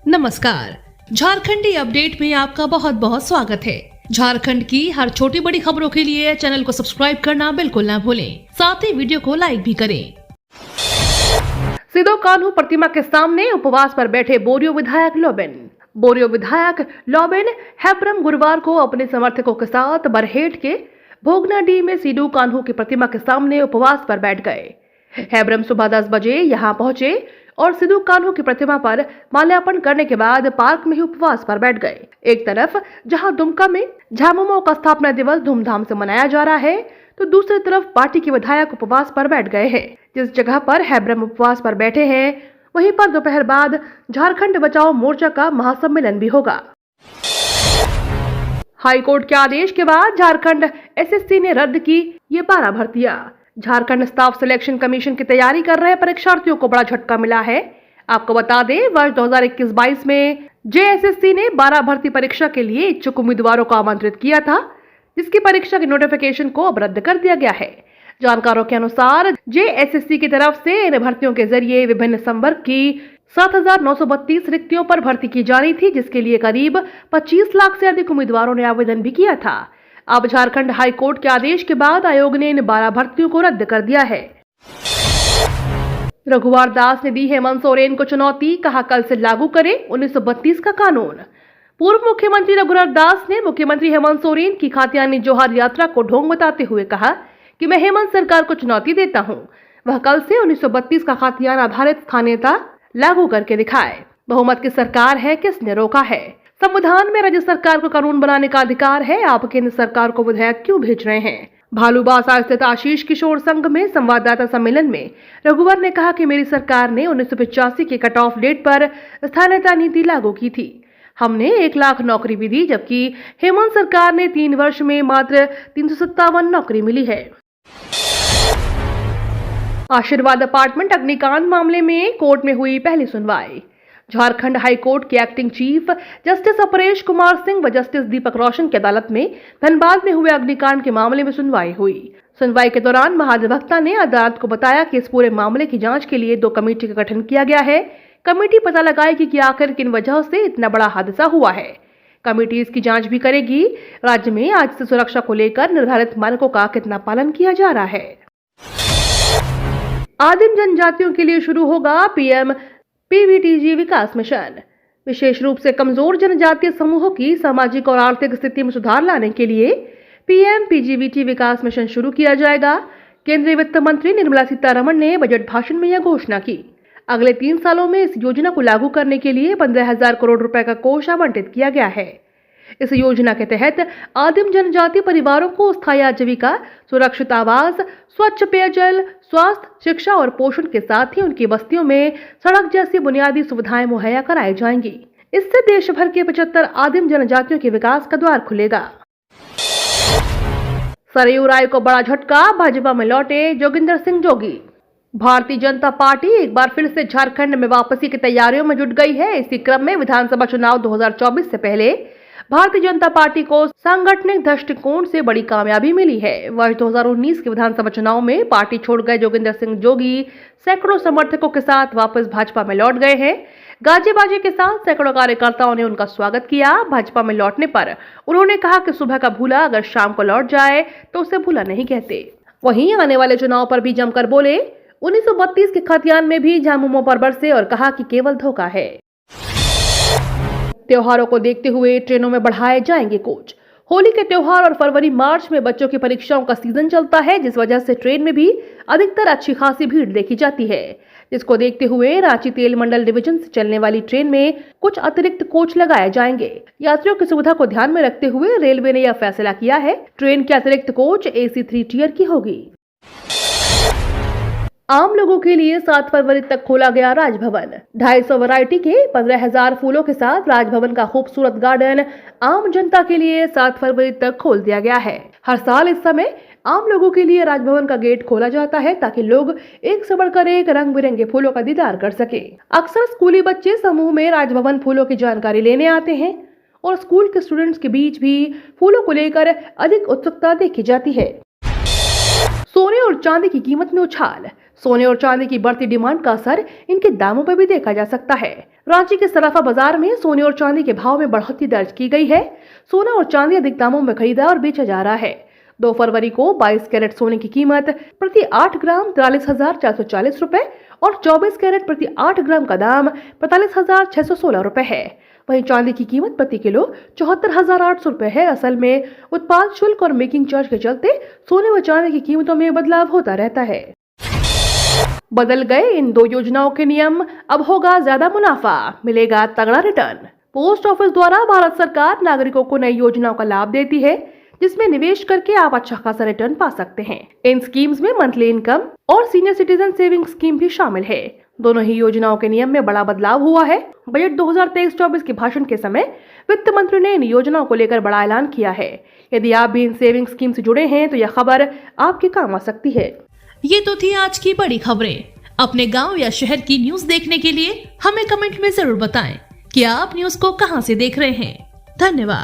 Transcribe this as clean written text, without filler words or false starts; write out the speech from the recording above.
नमस्कार, झारखंडी अपडेट में आपका बहुत बहुत स्वागत है। झारखंड की हर छोटी बड़ी खबरों के लिए चैनल को सब्सक्राइब करना बिल्कुल ना भूलें, साथ ही वीडियो को लाइक भी करें। सिदो कान्हू प्रतिमा के सामने उपवास पर बैठे बोरियो विधायक लोबेन। बोरियो विधायक लोबेन हेब्रम गुरुवार को अपने समर्थकों के साथ बरहेट के भोगनाडीह में सिदो कान्हू की प्रतिमा के सामने उपवास पर बैठ गए। हेब्रम सुबह 10 बजे यहां पहुंचे और सिदो कान्हू की प्रतिमा पर माल्यार्पण करने के बाद पार्क में ही उपवास पर बैठ गए। एक तरफ जहां दुमका में झामुमो का स्थापना दिवस धूमधाम से मनाया जा रहा है, तो दूसरी तरफ पार्टी के विधायक उपवास पर बैठ गए हैं। जिस जगह पर हेब्रम उपवास पर बैठे हैं, वहीं पर दोपहर बाद झारखंड बचाओ मोर्चा का महासम्मेलन भी होगा। हाईकोर्ट के आदेश के बाद झारखंड एसएससी ने रद्द की ये 12 भर्तियां। झारखंड स्टाफ सिलेक्शन कमीशन की तैयारी कर रहे परीक्षार्थियों को बड़ा झटका मिला है। आपको बता दें, वर्ष 2021-22 में जेएसएससी ने 12 भर्ती परीक्षा के लिए इच्छुक उम्मीदवारों को आमंत्रित किया था, जिसकी परीक्षा के नोटिफिकेशन को अब रद्द कर दिया गया है। जानकारों के अनुसार जेएसएससी की तरफ से इन भर्तियों के जरिए विभिन्न संवर्ग की 7,932 रिक्तियों पर भर्ती की जानी थी, जिसके लिए करीब 25 लाख से अधिक उम्मीदवारों ने आवेदन भी किया था। अब झारखंड हाई कोर्ट के आदेश के बाद आयोग ने इन 12 भर्तियों को रद्द कर दिया है। रघुवर दास ने दी हेमंत सोरेन को चुनौती, कहा कल से लागू करें 1932 का कानून। पूर्व मुख्यमंत्री रघुवर दास ने मुख्यमंत्री हेमंत सोरेन की खातियानी जोहार यात्रा को ढोंग बताते हुए कहा कि मैं हेमंत सरकार को चुनौती देता हूं, वह कल से 1932 का खातियान आधारित स्थानीयता लागू करके दिखाए। बहुमत की सरकार है, किसने रोका है? संविधान में राज्य सरकार को कानून बनाने का अधिकार है, आप केंद्र सरकार को विधेयक क्यों भेज रहे हैं? भालूबासा स्थित आशीष किशोर संघ में संवाददाता सम्मेलन में रघुवर ने कहा कि मेरी सरकार ने 1985 के कट ऑफ डेट पर स्थानीयता नीति लागू की थी। हमने 1 लाख नौकरी भी दी, जबकि हेमंत सरकार ने 3 वर्ष में मात्र 357 नौकरी मिली है। आशीर्वाद अपार्टमेंट अग्निकांड मामले में कोर्ट में हुई पहली सुनवाई। झारखंड हाई कोर्ट के acting chief justice Aparesh Kumar Singh व जस्टिस दीपक रोशन की अदालत में धनबाद में हुए अग्निकांड के मामले में सुनवाई हुई। सुनवाई के दौरान महाधिवक्ता ने अदालत को बताया कि इस पूरे मामले की जांच के लिए 2 कमेटी का गठन किया गया है। कमेटी पता लगाएगी कि आखिर किन वजह से इतना बड़ा हादसा हुआ है। कमेटी इसकी जांच भी करेगी। राज्य में आज से सुरक्षा को लेकर निर्धारित मानकों का कितना पालन किया जा रहा है। आदिम जनजातियों के लिए शुरू होगा पीएम पीवीटीजी विकास मिशन। विशेष रूप से कमजोर जनजातीय समूहों की सामाजिक और आर्थिक स्थिति में सुधार लाने के लिए पीएम पीजीवीटी विकास मिशन शुरू किया जाएगा। केंद्रीय वित्त मंत्री निर्मला सीतारमण ने बजट भाषण में यह घोषणा की। अगले 3 सालों में इस योजना को लागू करने के लिए 15,000 करोड़ रुपए का कोष आवंटित किया गया है। इस योजना के तहत आदिम जनजाति परिवारों को स्थायी आजीविका, सुरक्षित आवास, स्वच्छ पेयजल, स्वास्थ्य, शिक्षा और पोषण के साथ ही उनकी बस्तियों में सड़क जैसी बुनियादी सुविधाएं मुहैया कराई जाएंगी। इससे देश भर के 75 आदिम जनजातियों के विकास का द्वार खुलेगा। सरयू राय को बड़ा झटका, भाजपा में लौटे जोगिंदर सिंह जोगी। भारतीय जनता पार्टी एक बार फिर से झारखंड में वापसी की तैयारियों में जुट गई है। इसी क्रम में विधानसभा चुनाव 2024 से पहले भारतीय जनता पार्टी को सांगठनिक दृष्टिकोण से बड़ी कामयाबी मिली है। वर्ष 2019 के विधानसभा चुनाव में पार्टी छोड़ गए जोगिंदर सिंह जोगी सैकड़ों समर्थकों के साथ वापस भाजपा में लौट गए हैं। गाजे बाजे के साथ सैकड़ों कार्यकर्ताओं ने उनका स्वागत किया। भाजपा में लौटने पर उन्होंने कहा कि सुबह का भूला अगर शाम को लौट जाए तो उसे भूला नहीं कहते। वहीं आने वाले चुनाव पर भी जमकर बोले। 1932 के खतियान में भी झामुमो पर बरसे और कहा कि केवल धोखा है। त्योहारों को देखते हुए ट्रेनों में बढ़ाए जाएंगे कोच। होली के त्योहार और फरवरी मार्च में बच्चों की परीक्षाओं का सीजन चलता है, जिस वजह से ट्रेन में भी अधिकतर अच्छी खासी भीड़ देखी जाती है। जिसको देखते हुए रांची तेल मंडल डिवीजन से चलने वाली ट्रेन में कुछ अतिरिक्त कोच लगाए जाएंगे। यात्रियों की सुविधा को ध्यान में रखते हुए रेलवे ने यह फैसला किया है। ट्रेन के अतिरिक्त कोच AC 3 टियर की होगी। आम लोगों के लिए 7 फरवरी तक खोला गया राजभवन। 250 वैरायटी के 15,000 फूलों के साथ राजभवन का खूबसूरत गार्डन आम जनता के लिए 7 फरवरी तक खोल दिया गया है। हर साल इस समय आम लोगों के लिए राजभवन का गेट खोला जाता है, ताकि लोग एक से बढ़कर एक रंग बिरंगे फूलों का दीदार कर सके। अक्सर स्कूली बच्चे समूह में राजभवन फूलों की जानकारी लेने आते हैं और स्कूल के स्टूडेंट्स के बीच भी फूलों को लेकर अधिक उत्सुकता देखी जाती है। सोने और चांदी की कीमत में उछाल। सोने और चांदी की बढ़ती डिमांड का असर इनके दामों पर भी देखा जा सकता है। रांची के सराफा बाजार में सोने और चांदी के भाव में बढ़ोतरी दर्ज की गई है। सोना और चांदी अधिक दामों में खरीदा और बेचा जा रहा है। 2 फरवरी को 22 कैरेट सोने की कीमत प्रति 8 ग्राम 43,440 रुपए और 24 कैरेट प्रति 8 ग्राम का दाम 45,616 रुपए है। वहीं चांदी की कीमत प्रति किलो 74,800 रुपए है। असल में उत्पाद शुल्क और मेकिंग चार्ज के चलते सोने व चांदी की कीमतों में बदलाव होता रहता है। बदल गए इन 2 योजनाओं के नियम, अब होगा ज्यादा मुनाफा, मिलेगा तगड़ा रिटर्न। पोस्ट ऑफिस द्वारा भारत सरकार नागरिकों को नई योजनाओं का लाभ देती है, जिसमें निवेश करके आप अच्छा खासा रिटर्न पा सकते हैं। इन स्कीम्स में मंथली इनकम और सीनियर सिटीजन सेविंग स्कीम भी शामिल है। दोनों ही योजनाओं के नियम में बड़ा बदलाव हुआ है। बजट 2023-24 के भाषण के समय वित्त मंत्री ने इन योजनाओं को लेकर बड़ा ऐलान किया है। यदि आप भी इन सेविंग स्कीम से जुड़े हैं तो यह खबर आपके काम आ सकती है। ये तो थी आज की बड़ी खबरें। अपने गांव या शहर की न्यूज देखने के लिए हमें कमेंट में जरूर बताएं कि आप न्यूज को कहां से देख रहे हैं। धन्यवाद।